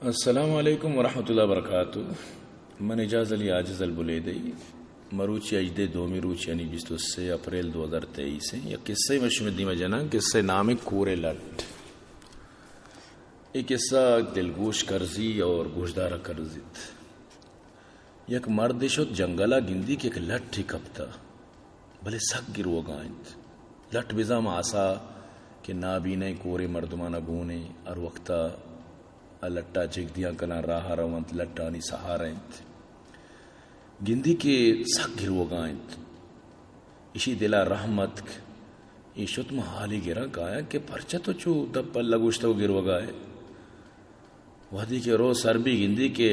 السلام علیکم ورحمۃ اللہ وبرکاتہ. من اجاز علی عاجز البلیدی مروچی اجدے دومی روچ یعنی 23 اپریل 2023 سے یا قصہ مشمدی میں جنا قصہ نام کورے لٹ. ایک قصہ دلگوش کرزی اور گوشدارہ کرزیت. یک مرد شد جنگلا گندی کہ ایک لٹ تھی کپتا بھلے سک گرو گائنت لٹ بزام آسا کہ نابینے کورے مردمانہ گونے اور وقتا لٹا چیک دیا کنا راہ روانت لٹانی سہارنت گندی کے سک گرو گائنت اسی دلا رحمت یہ شتم حالی گرا گایا کہ پرچہ تو چو دب پل لگوشتا گرو گائے وحدی کے رو سر بھی گندی کے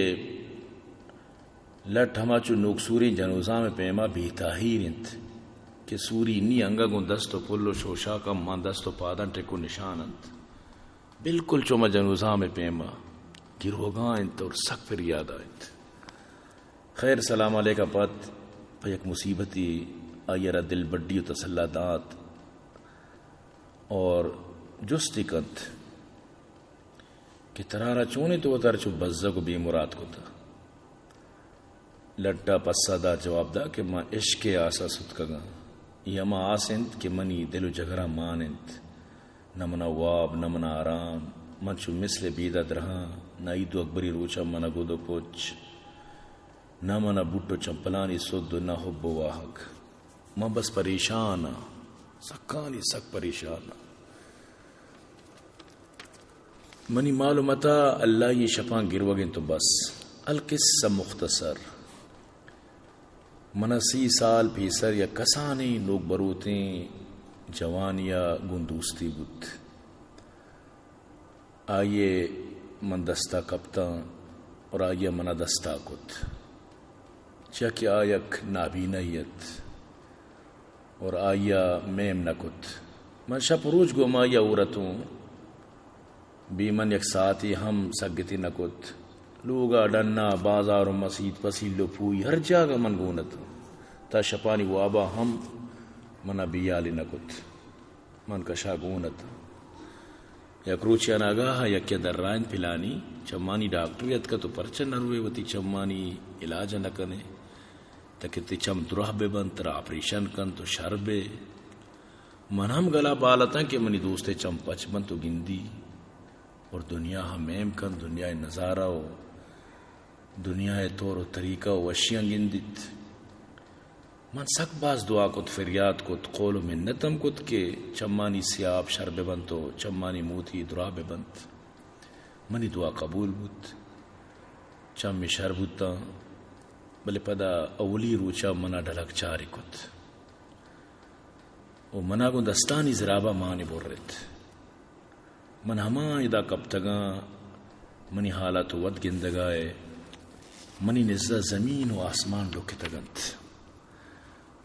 لٹ ہما چو نوک سوری جنوزا میں پیما بیتا ہی رنت کہ سوری نی انگا گن دستو پلو شوشا کا مان دستو پادن ٹکو نشانت بالکل چوما جنوزا میں پیما گروگائنت اور سک پر یاد آئیت. خیر سلام علیکہ پت یک مصیبتی آئیرہ دل بڑی و تسلہ دات اور جستی کنت کہ ترارا چونے تو اتر چو بزا کو بی مراد کو تھا. لٹا پسا دا جواب دا کہ ماں عشق آسا ستکگا یا ماں آسنت کہ منی دل و جگرہ ماننت نمنا واب نمنا آرام منچو مثل بیدہ درہاں نہ عید و اکبری روچا منا گودو پوچ نہ منا بوٹو چمپلانی سود نہ حب و واحق میں بس پریشانا سکانی سک پریشانا منی معلومتا اللہ یہ شپان گروگن تو بس القصہ مختصر منا 30 سال پیسر یا کسانی لوگ بروتیں جوانیا گندوستی بود آئیے من دستا کپتا اور آئیے منا دستا کت چاکہ آیک نابینیت اور آئیا میم نکت من شپ روج گو مایا عورتوں بی من یک ساتھی ہم سگتی نکت لوگا ڈننا بازار و مسید پسیلو پوئی ہر جاگہ من گونت تا شپانی وابا ہم منا بیالی نکت من کشا گونت یا کروچیا ناگاہ یا کیا در رائن پلانی چمانی ڈاکٹریت کا تو پرچہ نروے وتی چمانی علاج نکنے تکتی چم درہ بے بن ترا آپریشن کن تو شربے من ہم گلا بالتا کہ منی دوست چم پچ بن تو گندی اور دنیا ہم میم کن دنیا نظارہ و دنیا طور و طریقہ و وشیاں گندت من سک باز دعا کت فریاد کت قول و منتم کت کہ چمانی سیاب شرب بند تو چمانی موتی دراب بند منی دعا قبول بود چم میں شربتا بلے پدا اولی روچا منا ڈھلک چاری کت و منا کو دستانی زرابہ مانی بورت من ہما ادا کب تگا منی حالات ود گندگائے منی نزدہ زمین و آسمان لوکی تگنت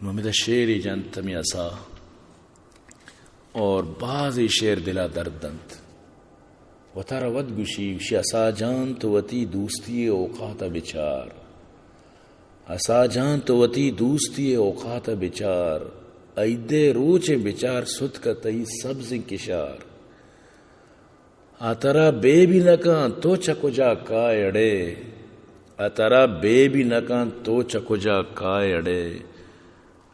نومیدہ شیری جنت می اسا اور بعضی شیر دلا دردند و تارا ود گوشی وشی اسا جان تو وتی دوستی اوقات بچار اسا جان تو وتی دوستی اوقات بچار ایدے روچ بچار ست کا تئی سبز کشار آترا بے بھی نکان تو چکو جا کائے اڑے آترا بے بھی نکان تو چکو جا کائے اڑے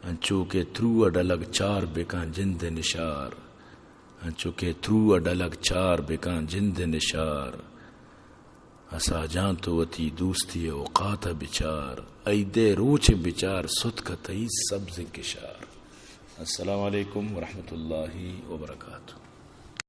انچو کے تھرو اڈلگ چار بکان جند نشار انچو کے تھرو اڈلگ چار بکان جند نشار اسا جان تو وتی دوستی اوقات بچار ایدے روچ بچار ست کا تئی سبز کشار. السلام علیکم ورحمۃ اللہ وبرکاتہ.